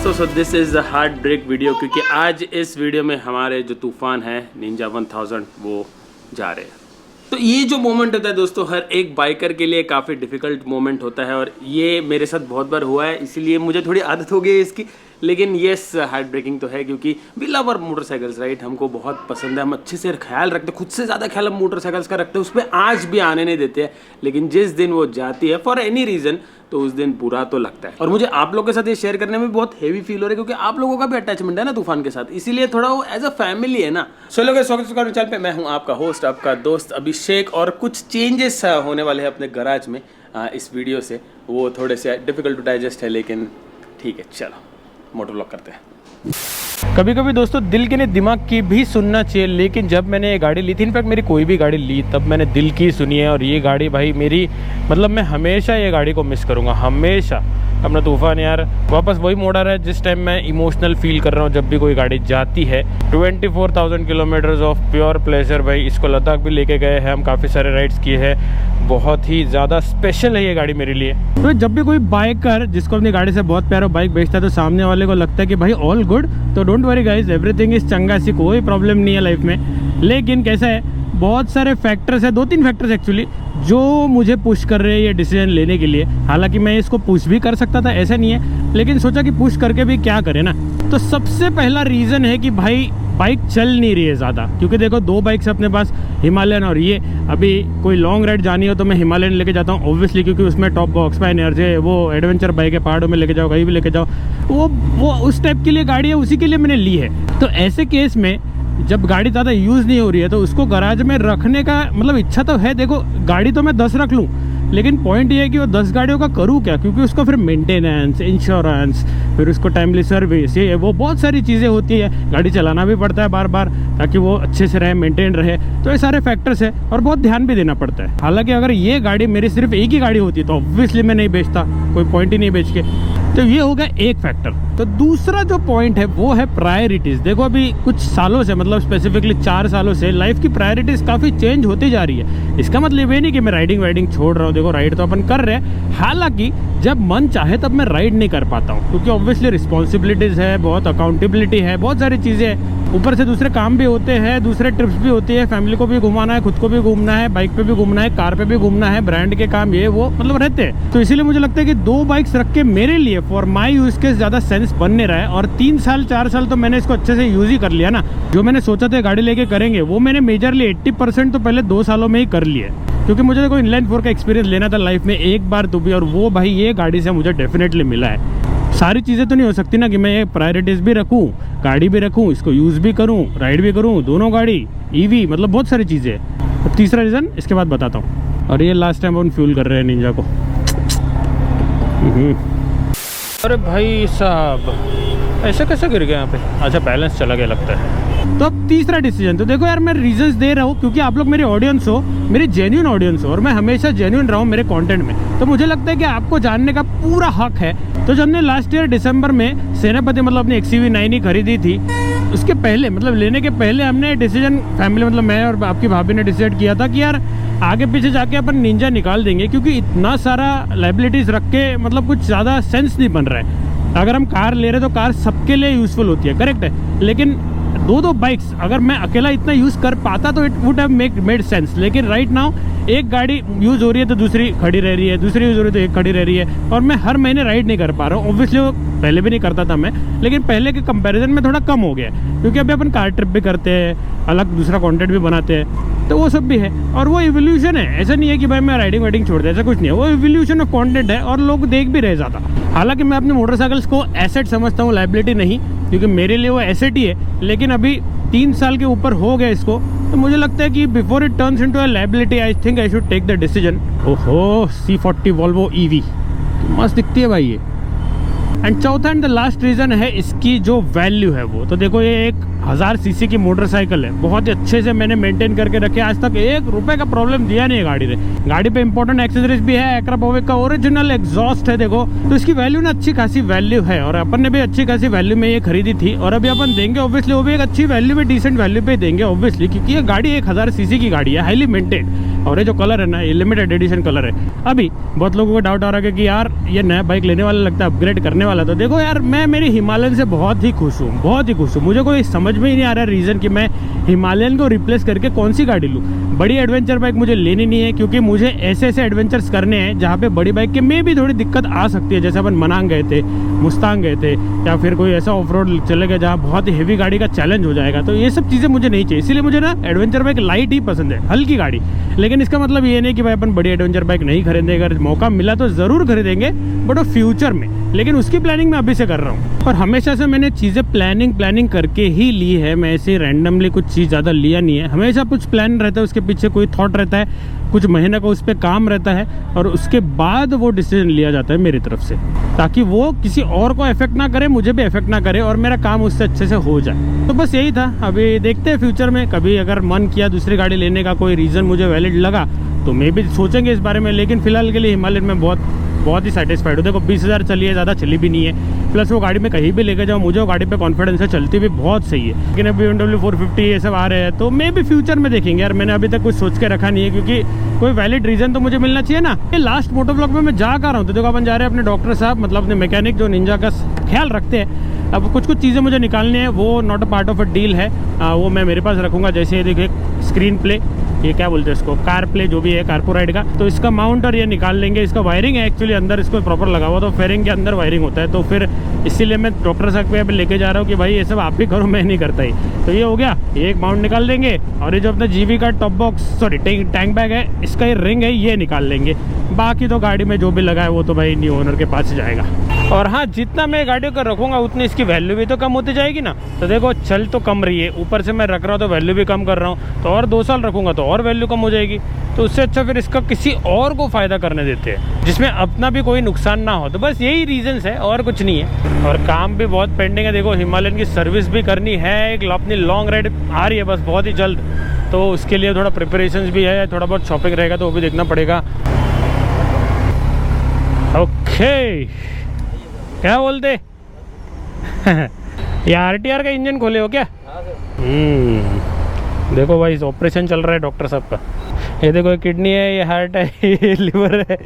दोस्तों, so this is the heartbreak video, क्योंकि आज इस वीडियो में हमारे जो तूफ़ान है निंजा 1000 वो जा रहे हैं। तो ये जो मोमेंट होता है दोस्तों, हर एक बाइकर के लिए काफ़ी डिफ़िकल्ट मोमेंट होता है और ये मेरे साथ बहुत बार हुआ है, इसीलिए मुझे थोड़ी आदत हो गई है इसकी। लेकिन येस, हार्ट ब्रेकिंग तो है, क्योंकि we love our motorcycles, right. हमको बहुत पसंद है, हम अच्छे से ख्याल रखते हैं, खुद से ज़्यादा ख्याल हम मोटरसाइकिल्स का रखते हैं, उस पर आज भी आने नहीं देते हैं। लेकिन जिस दिन वो जाती है फॉर एनी रीज़न, तो उस दिन बुरा तो लगता है। और मुझे आप लोगों के साथ ये शेयर करने में बहुत हेवी फील हो रहा है, क्योंकि आप लोगों का भी अटैचमेंट है ना तूफान के साथ, इसीलिए थोड़ा वो एज अ फैमिली है ना। चलो गाइस, स्वागत है चैनल पे। मैं हूँ आपका होस्ट, आपका दोस्त अभिषेक, और कुछ चेंजेस होने वाले हैं अपने गराज में इस वीडियो से। वो थोड़े से डिफिकल्ट टू डाइजेस्ट है, लेकिन ठीक है, चलो मोटर व्लॉग करते हैं। कभी कभी दोस्तों दिल के ने दिमाग की भी सुनना चाहिए, लेकिन जब मैंने ये गाड़ी ली थी, इनफैक्ट मेरी कोई भी गाड़ी ली, तब मैंने दिल की सुनी है। और ये गाड़ी भाई मेरी, मतलब मैं हमेशा ये गाड़ी को मिस करूँगा, हमेशा। अपना तूफान यार वापस वही मोटर है जिस टाइम मैं इमोशनल फील कर रहा हूँ जब भी कोई गाड़ी जाती है। 24,000 किलोमीटर्स ऑफ प्योर प्लेजर भाई। इसको लद्दाख भी लेके गए हैं हम, काफ़ी सारे राइड्स किए हैं। बहुत ही ज़्यादा स्पेशल है ये गाड़ी मेरे लिए। तो जब भी कोई बाइकर जिसको अपनी गाड़ी से बहुत प्यारा बाइक बेचता है, तो सामने वाले को लगता है कि भाई ऑल गुड, तो don't worry guys, everything is चंगा, ऐसी कोई प्रॉब्लम नहीं है लाइफ में। लेकिन कैसा है, बहुत सारे फैक्टर्स है, 2-3 फैक्टर्स एक्चुअली, जो मुझे पुश कर रहे हैं ये डिसीजन लेने के लिए। हालांकि मैं इसको पुश भी कर सकता था, ऐसा नहीं है, लेकिन सोचा कि पुश करके भी क्या करें ना। तो सबसे पहला रीज़न है कि भाई बाइक चल नहीं रही है ज़्यादा, क्योंकि देखो 2 बाइक्स अपने पास, हिमालयन और ये। अभी कोई लॉन्ग राइड जानी हो तो मैं हिमालयन लेके जाता हूँ ऑब्वियसली, क्योंकि उसमें टॉप बॉक्स पे एनर्जी है, वो एडवेंचर बाइक है, पहाड़ों में लेके जाओ, कहीं भी लेके जाओ, वो उस टाइप के लिए गाड़ी है, उसी के लिए मैंने ली है। तो ऐसे केस में जब गाड़ी ज़्यादा यूज़ नहीं हो रही है, तो उसको गराज में रखने का मतलब इच्छा तो है। देखो गाड़ी तो मैं 10 रख लूँ, लेकिन पॉइंट ये है कि वो 10 गाड़ियों का करूँ क्या, क्योंकि उसको फिर मेंटेनेंस, इंश्योरेंस, फिर उसको टाइमली सर्विस, ये वो बहुत सारी चीज़ें होती है। गाड़ी चलाना भी पड़ता है बार बार, ताकि वो अच्छे से रहे, मेंटेन रहे। तो ये सारे फैक्टर्स है और बहुत ध्यान भी देना पड़ता है। हालांकि अगर ये गाड़ी मेरी सिर्फ एक ही गाड़ी होती तो ऑब्वियसली मैं नहीं बेचता, कोई पॉइंट ही नहीं बेच के। तो ये हो गया एक फैक्टर। तो दूसरा जो पॉइंट है वो है प्रायोरिटीज़। देखो अभी कुछ सालों से, मतलब स्पेसिफिकली 4 सालों से लाइफ की प्रायोरिटीज़ काफ़ी चेंज होती जा रही है। इसका मतलब ये नहीं कि मैं राइडिंग छोड़ रहा हूँ। देखो राइड तो अपन कर रहे हैं, हालांकि जब मन चाहे तब मैं राइड नहीं कर पाता हूँ, क्योंकि ऑब्वियसली रिस्पॉन्सिबिलिटीज़ है, बहुत अकाउंटेबिलिटी है, बहुत सारी चीज़ें हैं। ऊपर से दूसरे काम भी होते हैं, दूसरे ट्रिप्स भी होती है, फैमिली को भी घुमाना है, खुद को भी घूमना है, बाइक पे भी घूमना है, कार पे भी घूमना है, ब्रांड के काम ये वो मतलब रहते हैं। तो इसीलिए मुझे लगता है कि 2 बाइक्स रख के मेरे लिए फॉर माई यूज़ के ज़्यादा सेंस बन नहीं रहा है। और 3 साल 4 साल तो मैंने इसको अच्छे से यूज़ ही कर लिया ना। जो मैंने सोचा था गाड़ी लेके करेंगे, वो मैंने मेजरली 80% तो पहले 2 सालों में ही कर लिया, क्योंकि मुझे देखो इनलाइन 4 का एक्सपीरियंस लेना था लाइफ में एक बार तो भी, और वो भाई ये गाड़ी से मुझे डेफिनेटली मिला है। सारी चीज़ें तो नहीं हो सकती ना कि मैं प्रायोरिटीज़ भी रखूँ, गाड़ी भी रखूँ, इसको यूज़ भी करूँ, राइड भी करूँ, दोनों गाड़ी, ईवी, मतलब बहुत सारी चीज़ें हैं। अब तीसरा रीज़न इसके बाद बताता हूँ। और ये लास्ट टाइम हम फ्यूल कर रहे हैं निंजा को। अरे भाई साहब, ऐसे कैसे गिर गया यहाँ पे? अच्छा, बैलेंस चला गया लगता है। तो अब तीसरा डिसीजन, तो देखो यार मैं रीजंस दे रहा हूँ क्योंकि आप लोग मेरे ऑडियंस हो, मेरी जेन्युइन ऑडियंस हो, और मैं हमेशा जेन्युइन रहा हूँ मेरे कंटेंट में। तो मुझे लगता है कि आपको जानने का पूरा हक है। तो जब हमने लास्ट ईयर दिसंबर में सेनापति मतलब अपनी XUV9 ही खरीदी थी, उसके पहले मतलब लेने के पहले हमने डिसीजन फैमिली, मतलब मैं और आपकी भाभी ने डिसाइड किया था कि यार आगे पीछे जाके अपन निंजा निकाल देंगे, क्योंकि इतना सारा लाइबिलिटीज़ रख के मतलब कुछ ज़्यादा सेंस नहीं बन रहा है। अगर हम कार ले रहे तो कार सबके लिए यूज़फुल होती है, करेक्ट है, लेकिन 2 बाइक्स अगर मैं अकेला इतना यूज़ कर पाता तो it would have made sense. लेकिन राइट नाउ एक गाड़ी यूज़ हो रही है तो दूसरी खड़ी रह रही है, दूसरी यूज़ हो रही है तो एक खड़ी रह रही है, और मैं हर महीने राइड नहीं कर पा रहा हूँ। ऑब्वियसली वो पहले भी नहीं करता था मैं, लेकिन पहले के कंपैरिजन में थोड़ा कम हो गया, क्योंकि अभी अपन कार ट्रिप भी करते हैं, अलग दूसरा कंटेंट भी बनाते हैं, तो वो सब भी है। और वो इवोल्यूशन है, ऐसा नहीं है कि भाई मैं राइडिंग छोड़ दे, ऐसा कुछ नहीं है। वो इवोल्यूशन ऑफ कंटेंट है और लोग देख भी रहे ज़्यादा। हालांकि मैं अपने मोटरसाइकिल्स को एसेट समझता हूँ, लाइबिलिटी नहीं, क्योंकि मेरे लिए वो एसेट ही है। लेकिन अभी 3 साल के ऊपर हो गया इसको, तो मुझे लगता है कि before it turns into a liability, I think I should take the decision. ओहो, C40 वॉल्वो EV मस्त दिखती है भाई ये। एंड चौथा एंड द लास्ट रीज़न है इसकी जो वैल्यू है वो। तो देखो ये 1000 सीसी की मोटरसाइकिल है, बहुत ही अच्छे से मैंने मेंटेन करके रखे, आज तक 1 रुपये का प्रॉब्लम दिया नहीं है गाड़ी ने। गाड़ी पे इंपॉर्टेंट एक्सेसरीज भी है, एक्रापोविक का ओरिजिनल एग्जॉस्ट है देखो, तो इसकी वैल्यू ना अच्छी खासी वैल्यू है, और अपन ने भी अच्छी खासी वैल्यू में ये खरीदी थी, और अभी अपन देंगे ऑब्वियसली वो भी एक अच्छी वैल्यू में, डिसेंट वैल्यू पे देंगे ऑब्वियसली, क्योंकि ये गाड़ी 1000 सीसी की गाड़ी है, हाईली मेंटेन। और ये जो कलर है ना, ये लिमिटेड एडिशन कलर है। अभी बहुत लोगों को डाउट आ रहा है कि यार ये नया बाइक लेने वाला लगता है, अपग्रेड करने वाला। तो देखो यार, मैं मेरी हिमालयन से बहुत ही खुश हूँ, बहुत ही खुश हूँ। मुझे कोई समझ में ही नहीं आ रहा रीज़न कि मैं हिमालयन को रिप्लेस करके कौन सी गाड़ी लूँ। बड़ी एडवेंचर बाइक मुझे लेनी नहीं है, क्योंकि मुझे ऐसे ऐसे एडवेंचर्स करने हैं जहाँ पे बड़ी बाइक के में भी थोड़ी दिक्कत आ सकती है। जैसे अपन मनांग गए थे, मुस्तांग गए थे, या फिर कोई ऐसा ऑफ रोड चले गए जहाँ बहुत ही हेवी गाड़ी का चैलेंज हो जाएगा। तो ये सब चीज़ें मुझे नहीं चाहिए, इसीलिए मुझे ना एडवेंचर बाइक लाइट ही पसंद है, हल्की गाड़ी। लेकिन इसका मतलब ये नहीं कि भाई अपन बड़ी एडवेंचर बाइक नहीं खरीदेंगे। अगर मौका मिला तो ज़रूर खरीदेंगे, बट वो फ्यूचर में। लेकिन उसकी प्लानिंग मैं अभी से कर रहा हूँ, और हमेशा से मैंने चीज़ें प्लानिंग करके ही ली है। मैं ऐसे रैंडमली कुछ चीज़ ज़्यादा लिया नहीं है। हमेशा कुछ प्लान रहता है, उसके पीछे कोई थॉट रहता है, कुछ महीने का उस पर काम रहता है, और उसके बाद वो डिसीजन लिया जाता है मेरी तरफ से, ताकि वो किसी और को इफेक्ट ना करे, मुझे भी इफेक्ट ना करे, और मेरा काम उससे अच्छे से हो जाए। तो बस यही था। अभी देखते हैं फ्यूचर में, कभी अगर मन किया दूसरी गाड़ी लेने का, कोई रीज़न मुझे वैलिड लगा, तो मैं भी सोचेंगे इस बारे में। लेकिन फिलहाल के लिए हिमालयन में बहुत ही सेटिस्फाइड हूँ। देखो 20,000 चली है, ज़्यादा चली भी नहीं है। प्लस वो गाड़ी में कहीं भी लेके जाओ, मुझे वो गाड़ी पे कॉन्फिडेंस है, चलती भी बहुत सही है। लेकिन अभी BMW 450 ये सब आ रहे हैं, तो मैं भी फ्यूचर में देखेंगे यार। मैंने अभी तक कुछ सोच के रखा नहीं है, क्योंकि कोई वैलिड रीज़न तो मुझे मिलना चाहिए ना। ये लास्ट मोटो ब्लॉग में मैं जा कर रहा हूँ, तो देखो अपन जा रहे हैं अपने डॉक्टर साहब, मतलब अपने मैकेनिक जो निंजा का ख्याल रखते हैं। अब कुछ चीज़ें मुझे निकालनी है, वो not a part of a deal है। वो मैं मेरे पास रखूँगा। जैसे देखिए स्क्रीन प्ले, ये क्या बोलते हैं इसको, कार प्ले जो भी है कार्पोराइड का, तो इसका माउंट और ये निकाल लेंगे। इसका वायरिंग है एक्चुअली अंदर, इसको प्रॉपर लगा हुआ, तो फेयरिंग के अंदर वायरिंग होता है। तो फिर इसीलिए मैं डॉक्टर साहब पे लेके जा रहा हूँ कि भाई ये सब आप भी करो, मैं नहीं करता ही। तो ये हो गया, ये एक माउंट निकाल देंगे, और ये जो अपना जीवी का top box sorry tank bag है, इसका ये रिंग है, ये निकाल लेंगे। बाकी तो गाड़ी में जो भी लगा है वो तो भाई न्यू ओनर के पास ही जाएगा। और हाँ, जितना मैं गाड़ी को रखूँगा उतनी इसकी वैल्यू भी तो कम होती जाएगी ना। तो देखो चल तो कम रही है, ऊपर से मैं रख रहा हूँ तो वैल्यू भी कम कर रहा हूँ, तो और 2 साल रखूँगा तो और वैल्यू कम हो जाएगी। तो उससे अच्छा फिर इसका किसी और को फ़ायदा करने देते हैं, जिसमें अपना भी कोई नुकसान ना हो। तो बस यही रीजंस है, और कुछ नहीं है। और काम भी बहुत पेंडिंग है। देखो हिमालयन की सर्विस भी करनी है, एक अपनी लॉन्ग राइड आ रही है बस बहुत ही जल्द, तो उसके लिए थोड़ा प्रिपरेशंस भी है, थोड़ा बहुत शॉपिंग रहेगा, तो वो भी देखना पड़ेगा। ओके, क्या बोलते ये RTR का इंजन खोले हो क्या? देखो भाई ऑपरेशन चल रहा है डॉक्टर साहब का। ये देखो ये किडनी है, ये हार्ट है, ये लिवर है।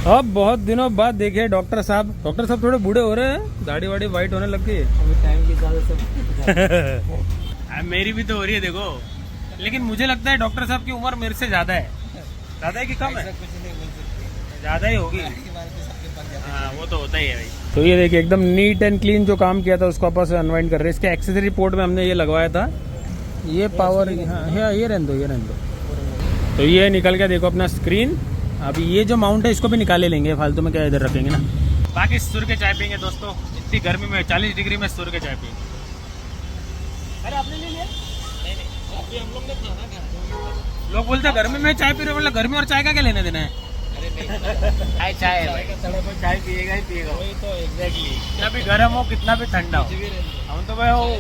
अब बहुत दिनों बाद देखे डॉक्टर साहब। डॉक्टर साहब थोड़े बूढ़े हो रहे हैं, दाढ़ी वाड़ी वाइट होने लग गई टाइम के साथ। मेरी भी तो हो रही है देखो, लेकिन मुझे लगता है डॉक्टर साहब की उम्र मेरे से ज्यादा है। ज्यादा है कि कम है? ज्यादा ही होगी। हाँ वो तो होता ही है भाई। तो ये देखिए एकदम नीट एंड क्लीन जो काम किया था उसको आपस से अनवाइंड कर रहे हैं। इसके एक्सेसरी पोर्ट में हमने ये लगवाया था, ये पावर, हाँ ये रहने दो, ये रहने दो। तो ये निकल के देखो अपना स्क्रीन। अभी ये जो माउंट है इसको भी निकाले लेंगे, फालतू में क्या इधर रखेंगे ना। बाकी सुर के चाय पियेंगे दोस्तों, इतनी गर्मी में 40 डिग्री में सुर के चाय पियेंगे। अरे आपने ले लिया? नहीं अभी हम लोग ने खाना खाया। लोग बोलते हैं गर्मी में चाय पी रहे हो, मतलब गर्मी और चाय का क्या लेने देना है? चाय है भाई, चाय पिएगा ही पिएगा। वही तो एग्जैक्टली, कितना भी गर्म हो कितना भी ठंडा हो, हम तो भाई वो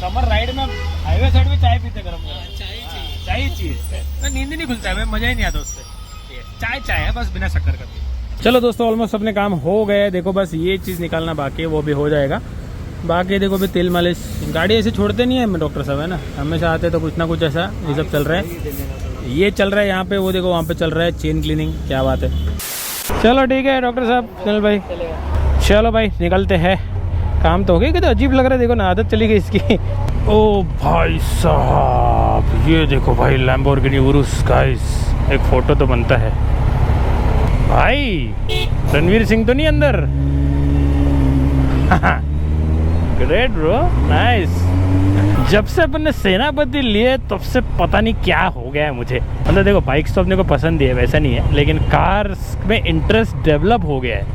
समर राइड में हाईवे साइड में चाय पीते गर्म गर्म। चाय ही चाहिए, नींद नहीं खुलता है भाई, मजा ही नहीं आता उससे। चाय है बस, बिना शक्कर का। चलो दोस्तों ऑलमोस्ट अपने काम हो गए। देखो बस ये चीज़ निकालना बाकी है, वो भी हो जाएगा। बाकी देखो भी तेल मालिश, गाड़ी ऐसे छोड़ते नहीं है डॉक्टर साहब है ना, हमेशा आते तो कुछ ना कुछ ऐसा ये सब चल रहा है। ये चल रहा है यहाँ पे, वो देखो वहाँ पे चल रहा है चेन क्लीनिंग। क्या बात है। चलो ठीक है डॉक्टर साहब, चल भाई चलो भाई निकलते हैं। काम तो हो गया, कितना अजीब लग रहा है, देखो ना आदत चली गई इसकी। ओ भाई साहब ये देखो भाई लैम्बोर्गिनी उरुस गाइस, एक फोटो तो बनता है भाई। रणवीर सिंह तो नहीं अंदर? Great bro, nice. जब से अपन ने सेनापति लिए तब से पता नहीं क्या हो गया है मुझे। मतलब देखो बाइक्स तो अपने को पसंद ही है, वैसा नहीं है, लेकिन कार्स में इंटरेस्ट डेवलप हो गया है।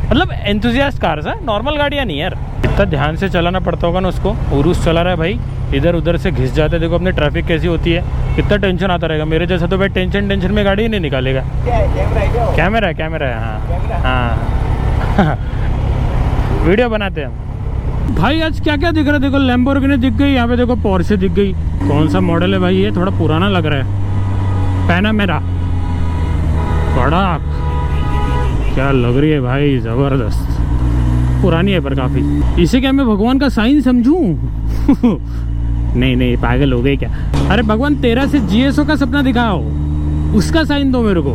मतलब एंथुसियास्ट कार्स है, नॉर्मल गाड़ियाँ नहीं यार। इतना ध्यान से चलाना पड़ता होगा ना उसको। उरुस चला रहा है भाई, इधर उधर से घिस जाते हैं। देखो अपने ट्रैफिक कैसी होती है, कितना टेंशन आता रहेगा। मेरे जैसा तो भाई टेंशन में गाड़ी ही नहीं निकालेगा। कैमरा है हाँ वीडियो बनाते हैं हम भाई। आज क्या क्या दिख रहा है, देखो लैम्बोर्गिनी दिख गई, यहाँ पे देखो पोर्शे दिख गई। कौन सा मॉडल है भाई, ये थोड़ा पुराना लग रहा है। पैनामेरा बड़ा क्या लग रही है भाई, जबरदस्त। पुरानी है पर काफी। इसे क्या मैं भगवान का साइन समझूं? नहीं पागल हो गए क्या? अरे भगवान 13 से GSO का सपना दिखाओ। उसका साइन दो मेरे को।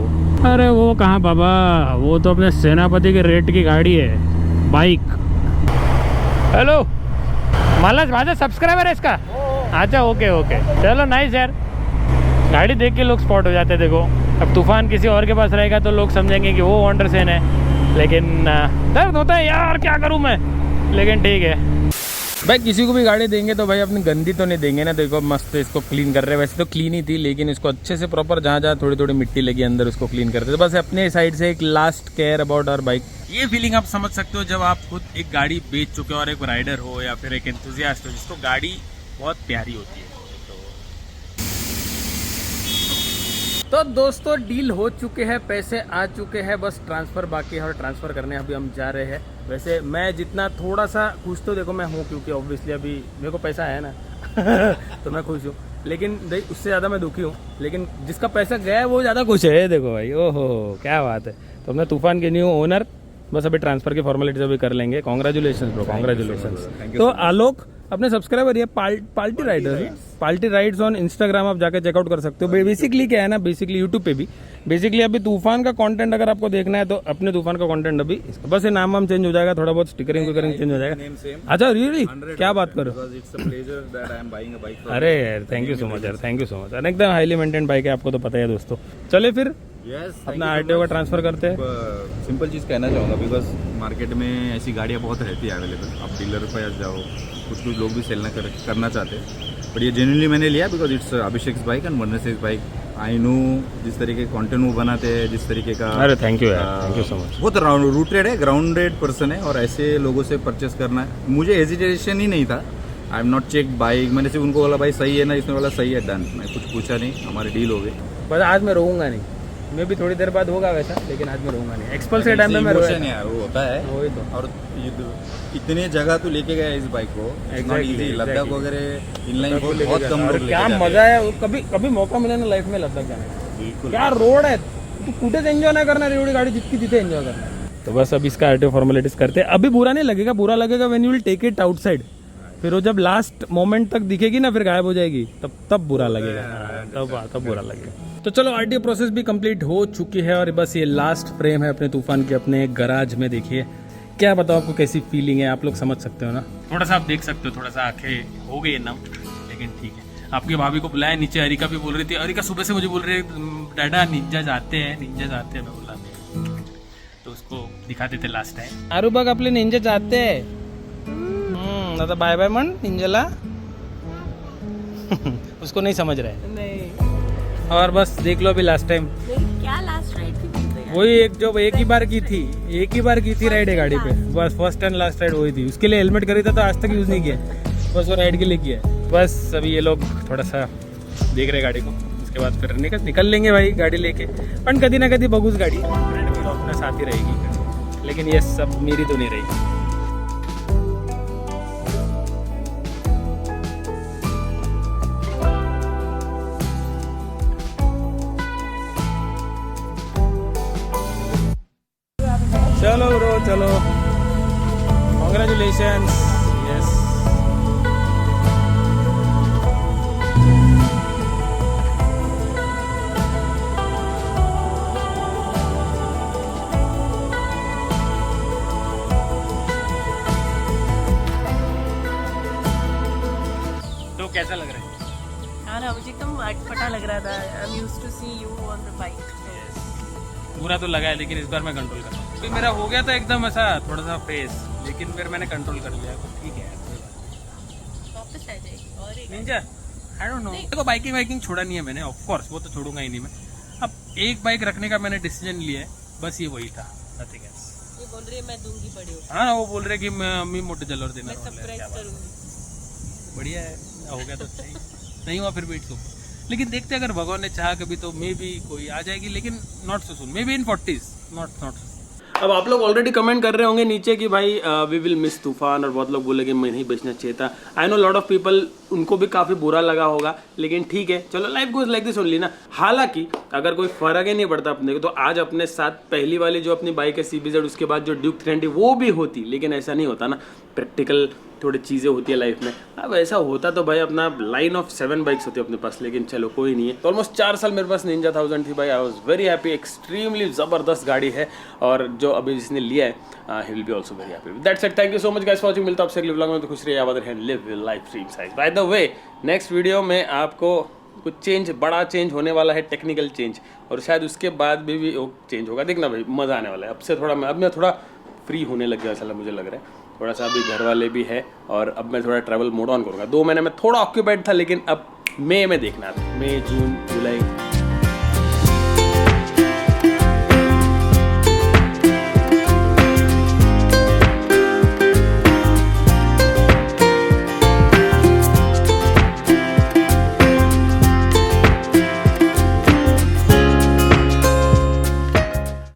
अरे वो कहाँ बाबा, वो तो अपने सेनापति के रेट की गाड़ी है, बाइक। हेलो मालस, माझा सब्सक्राइबर है इसका? अच्छा ओके ओके, चलो नाइस यार। गाड़ी देख के लोग स्पॉट हो जाते हैं। देखो अब तूफान किसी और के पास रहेगा तो लोग समझेंगे कि वो वंडरसेन है, लेकिन दर्द होता है यार, क्या करूँ मैं, लेकिन ठीक है भाई। किसी को भी गाड़ी देंगे तो भाई अपनी गंदी तो नहीं देंगे ना। देखो मस्त इसको क्लीन कर रहे हैं, वैसे तो क्लीन ही थी, लेकिन इसको अच्छे से प्रॉपर जहाँ जहाँ थोड़ी थोड़ी मिट्टी लगी अंदर उसको क्लीन करते। तो बस अपने साइड से एक last care about our bike. ये फीलिंग आप समझ सकते हो जब आप खुद एक गाड़ी बेच चुके हो और एक राइडर हो या फिर एक एंथुसियास्ट हो जिसको गाड़ी बहुत प्यारी होती है। तो दोस्तों डील हो चुके हैं, पैसे आ चुके हैं, बस ट्रांसफ़र बाकी है और ट्रांसफ़र करने अभी हम जा रहे हैं। वैसे मैं जितना थोड़ा सा खुश तो देखो मैं हूँ, क्योंकि ऑब्वियसली अभी मेरे को पैसा है ना तो मैं खुश हूँ, लेकिन उससे ज़्यादा मैं दुखी हूँ। लेकिन जिसका पैसा गया है वो ज़्यादा खुश है। देखो भाई, ओहो क्या बात है। तो अपने तूफान के न्यू ओनर बस अभी ट्रांसफ़र की फॉर्मेलिटीज अभी कर लेंगे। Congratulation bro, congratulation. तो आलोक अपने सब्सक्राइबर ये party Riders, party rides on Instagram आप जाकर चेकआउट कर सकते हो। बेसिकली क्या है ना, बेसिकली यूट्यूब पे भी बेसिकली अभी तूफान का कंटेंट अगर आपको देखना है तो अपने तूफान का कंटेंट अभी बस ये नाम चेंज हो जाएगा, थोड़ा बहुत स्टिकरिंग चेंज हो जाएगा। अच्छा रियली, क्या बात करो। अरे यार थैंक यू सो मच यार, थैंक यू सो मच। एकदम हाईली मेंटेन बाइक है, आपको तो पता ही है दोस्तों। चले फिर अपना आरटीओ का ट्रांसफर करते हैं। सिंपल चीज़ कहना चाहूँगा, बिकॉज मार्केट में ऐसी गाड़ियाँ बहुत रहती है अवेलेबल। आप डीलर पर जाओ, कुछ लोग भी सेल करना चाहते हैं, बट ये जेन्युइनली मैंने लिया because it's Abhishek bike and वंडरसेन बाइक। आई नो जिस तरीके के कंटेंट वो बनाते हैं, जिस तरीके का। अरे थैंक यू यार, थैंक यू सो मच। बहुत रूटेड है, ग्राउंडेड पर्सन है, और ऐसे लोगों से परचेस करना है मुझे हेजिटेशन ही नहीं था। I am not check bike, मैंने सिर्फ उनको बोला भाई सही है ना, इसने बोला सही है, डन। मैं कुछ पूछा नहीं, हमारी डील हो गई। बस आज मैं रोऊंगा नहीं, मैं भी थोड़ी देर बाद होगा वैसा, लेकिन आज मैं रोऊंगा नहीं। एक्सपल्स के टाइम पे मैं रोया यार, वो होता है वही तो। और इतने जगह तो लेके गया इस बाइक को, Exactly. लद्दाख वगैरह इनलाइन बहुत कम लोग क्या मजा है। कभी कभी मौका मिले ना लाइफ में लद्दाख जाने का, बिल्कुल क्या रोड है, तू कुठेच एंजॉय नाही करणार, एवढी गाडी जितकी तिथे एंजॉय करणार। तो बस अब इसका आरटीओ फॉर्मेलिटीज करते हैं। अभी बुरा नहीं लगेगा, बुरा लगेगा when you will take it outside. फिर वो जब लास्ट मोमेंट तक दिखेगी ना, फिर गायब हो जाएगी, तब बुरा लगेगा, तब बुरा लगेगा। तो चलो आरटीओ प्रोसेस भी कंप्लीट हो चुकी है और बस ये लास्ट फ्रेम है अपने तूफान के अपने गराज में। देखिए क्या बताओ आपको कैसी फीलिंग है, आप लोग समझ सकते हो ना। थोड़ा सा आप देख सकते हो, थोड़ा सा आंखें हो गई ना, लेकिन ठीक है। आपकी भाभी को बुलाया नीचे, अरिका भी बोल रही थी, अरिका सुबह से मुझे बोल रही है डाडा निंजा जाते हैं, निंजा जाते हैं। मैं बोला तो उसको दिखाते थे लास्ट टाइम। आरू बघ आपले निंजा जाते हैं, आता बाय बाय मन निंजाला उसको नहीं समझ रहा है। नहीं। और बस देख लो अभी लास्ट टाइम क्या लास्ट राइड थी? वही एक जो एक ही बार की थी राइड है गाड़ी पे, बस फर्स्ट एंड लास्ट राइड वही थी। उसके लिए हेलमेट खरीदा तो आज तक यूज नहीं किया, बस वो राइड के लिए किया। बस अभी ये लोग थोड़ा सा देख रहे गाड़ी को, उसके बाद फिर निकल लेंगे भाई गाड़ी लेके। पण कधी ना कधी बघूच गाड़ी, अपने साथ ही रहेगी, लेकिन ये सब मेरी तो नहीं रहेगी। चलो ब्रो चलो, कॉन्ग्रेचुलेशंस। यस तो कैसा लग रहा है? हाँ मुझे एकदम अटपटा लग रहा था। I am used to see you on the bike. बुरा तो लगा है, लेकिन इस बार मैं कंट्रोल कर रहा हूँ। तो मेरा हो गया था एकदम ऐसा थोड़ा सा फेस, लेकिन फिर मैंने कंट्रोल कर लिया, तो ठीक है। वापस आ जाएगी और एक निंजा आई डोंट नो, देखो बाइकिंग छोड़ा नहीं है मैंने, ऑफ कोर्स वो तो छोड़ूंगा ही नहीं मैं। अब एक बाइक रखने का मैंने डिसीजन लिया है, बस ये वही था, नथिंग एल्स। ये बोल रही है मैं दूंगी बड़ी हो, हाँ वो बोल रहे कि मैं मोटे जलर देना मैं सरप्राइज करूंगी। बढ़िया है, हो गया तो अच्छा ही, नहीं हुआ फिर भी इट्स ओके। लेकिन देखते अगर भगवान ने चाहा कभी तो मे बी कोई आ जाएगी, लेकिन not so soon, may be in 40s, not. अब आप लोग ऑलरेडी कमेंट कर रहे होंगे नीचे कि भाई वी विल मिस तूफान, और बहुत लोग बोले कि मैं नहीं बेचना चाहिए था। I know lot of people, उनको भी काफ़ी बुरा लगा होगा, लेकिन ठीक है चलो, life goes like this only ना। हालांकि अगर कोई फर्क ही नहीं पड़ता अपने को, तो आज अपने साथ पहली वाली जो अपनी बाइक है CBZ, उसके बाद जो ड्यूक 390 वो भी होती, लेकिन ऐसा नहीं होता ना। प्रैक्टिकल थोड़ी चीज़ें होती है लाइफ में। अब ऐसा होता तो भाई अपना लाइन ऑफ 7 बाइक्स होती है अपने पास, लेकिन चलो कोई नहीं है। तो ऑलमोस्ट 4 साल मेरे पास निंजा 1000 थी भाई। I was very happy, extremely ज़बरदस्त गाड़ी है, और जो अभी जिसने लिया है he will be also very happy. That's it, thank you so much guys for watching. मिलता है आपसे अगले व्लॉग में, तो खुश रहिए, आबाद रहिए, live your life dream size. By the way next video में आपको कुछ बड़ा चेंज होने वाला है, टेक्निकल चेंज, और शायद उसके बाद भी वो चेंज होगा। देखना भाई, मज़ा आने वाला है। अब से थोड़ा मैं थोड़ा फ्री होने लग गया ऐसा मुझे लग रहा है, थोड़ा सा अभी घर वाले भी है, और अब मैं थोड़ा ट्रैवल मोड ऑन करूँगा। 2 महीने में थोड़ा ऑक्यूपाइड था, लेकिन अब मई में देखना है, मई जून जुलाई